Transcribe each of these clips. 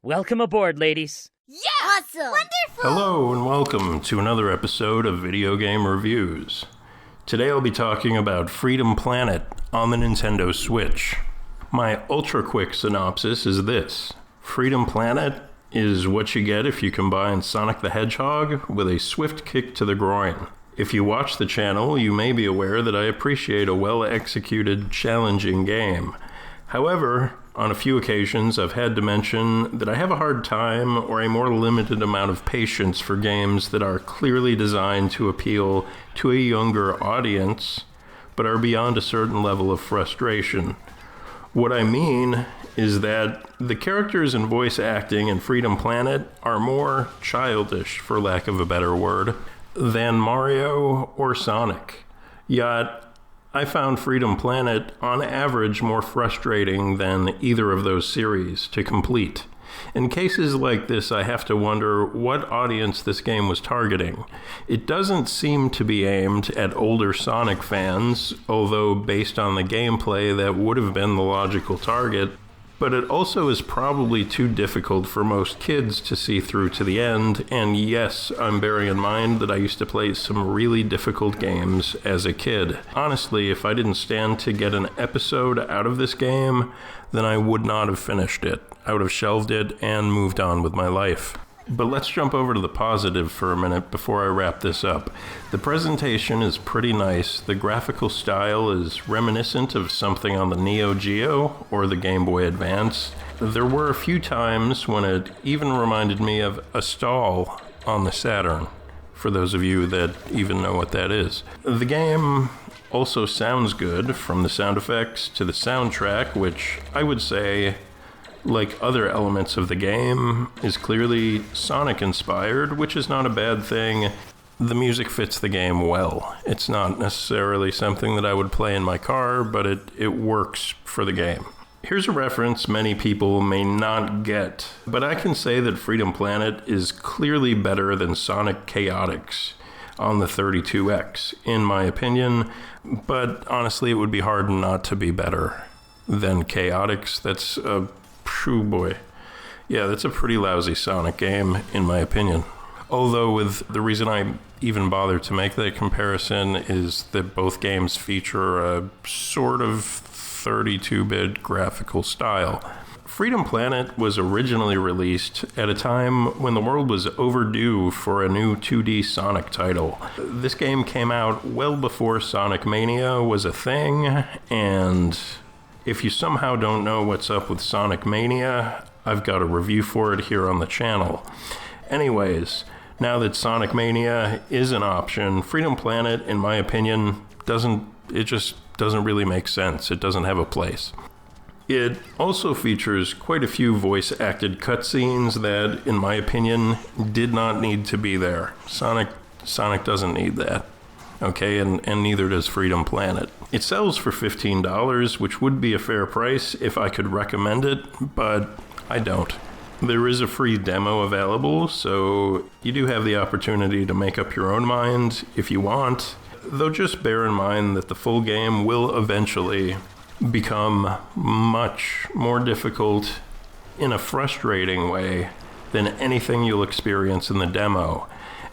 Welcome aboard, ladies. Yeah! Awesome! Wonderful! Hello and welcome to another episode of Video Game Reviews. Today I'll be talking about Freedom Planet on the Nintendo Switch. My ultra-quick synopsis is this. Freedom Planet is what you get if you combine Sonic the Hedgehog with a swift kick to the groin. If you watch the channel, you may be aware that I appreciate a well-executed, challenging game. However, on a few occasions, I've had to mention that I have a hard time or a more limited amount of patience for games that are clearly designed to appeal to a younger audience, but are beyond a certain level of frustration. What I mean is that the characters and voice acting in Freedom Planet are more childish, for lack of a better word, than Mario or Sonic. Yet, I found Freedom Planet on average more frustrating than either of those series to complete. In cases like this, I have to wonder what audience this game was targeting. It doesn't seem to be aimed at older Sonic fans, although based on the gameplay that would have been the logical target, but it also is probably too difficult for most kids to see through to the end, and yes, I'm bearing in mind that I used to play some really difficult games as a kid. Honestly, if I didn't stand to get an episode out of this game, then I would not have finished it. I would have shelved it and moved on with my life. But let's jump over to the positive for a minute before I wrap this up. The presentation is pretty nice. The graphical style is reminiscent of something on the Neo Geo or the Game Boy Advance. There were a few times when it even reminded me of a stall on the Saturn, for those of you that even know what that is. The game also sounds good, from the sound effects to the soundtrack, which I would say, like other elements of the game, is clearly Sonic-inspired, which is not a bad thing. The music fits the game well. It's not necessarily something that I would play in my car, but it works for the game. Here's a reference many people may not get, but I can say that Freedom Planet is clearly better than Sonic Chaotix on the 32X, in my opinion, but honestly, it would be hard not to be better than Chaotix. That's a True boy. Yeah, that's a pretty lousy Sonic game, in my opinion. Although, with the reason I even bothered to make that comparison is that both games feature a sort of 32-bit graphical style. Freedom Planet was originally released at a time when the world was overdue for a new 2D Sonic title. This game came out well before Sonic Mania was a thing, and if you somehow don't know what's up with Sonic Mania, I've got a review for it here on the channel. Anyways, now that Sonic Mania is an option, Freedom Planet, in my opinion, just doesn't really make sense. It doesn't have a place. It also features quite a few voice-acted cutscenes that, in my opinion, did not need to be there. Sonic doesn't need that. Okay, and neither does Freedom Planet. It sells for $15, which would be a fair price if I could recommend it, but I don't. There is a free demo available, so you do have the opportunity to make up your own mind if you want, though just bear in mind that the full game will eventually become much more difficult in a frustrating way than anything you'll experience in the demo.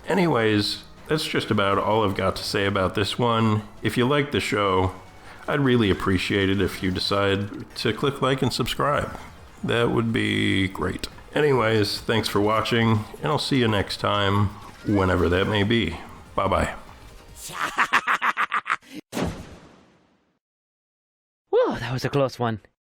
Anyways, that's just about all I've got to say about this one. If you like the show, I'd really appreciate it if you decide to click like and subscribe. That would be great. Anyways, thanks for watching, and I'll see you next time, whenever that may be. Bye-bye. Whoa, that was a close one.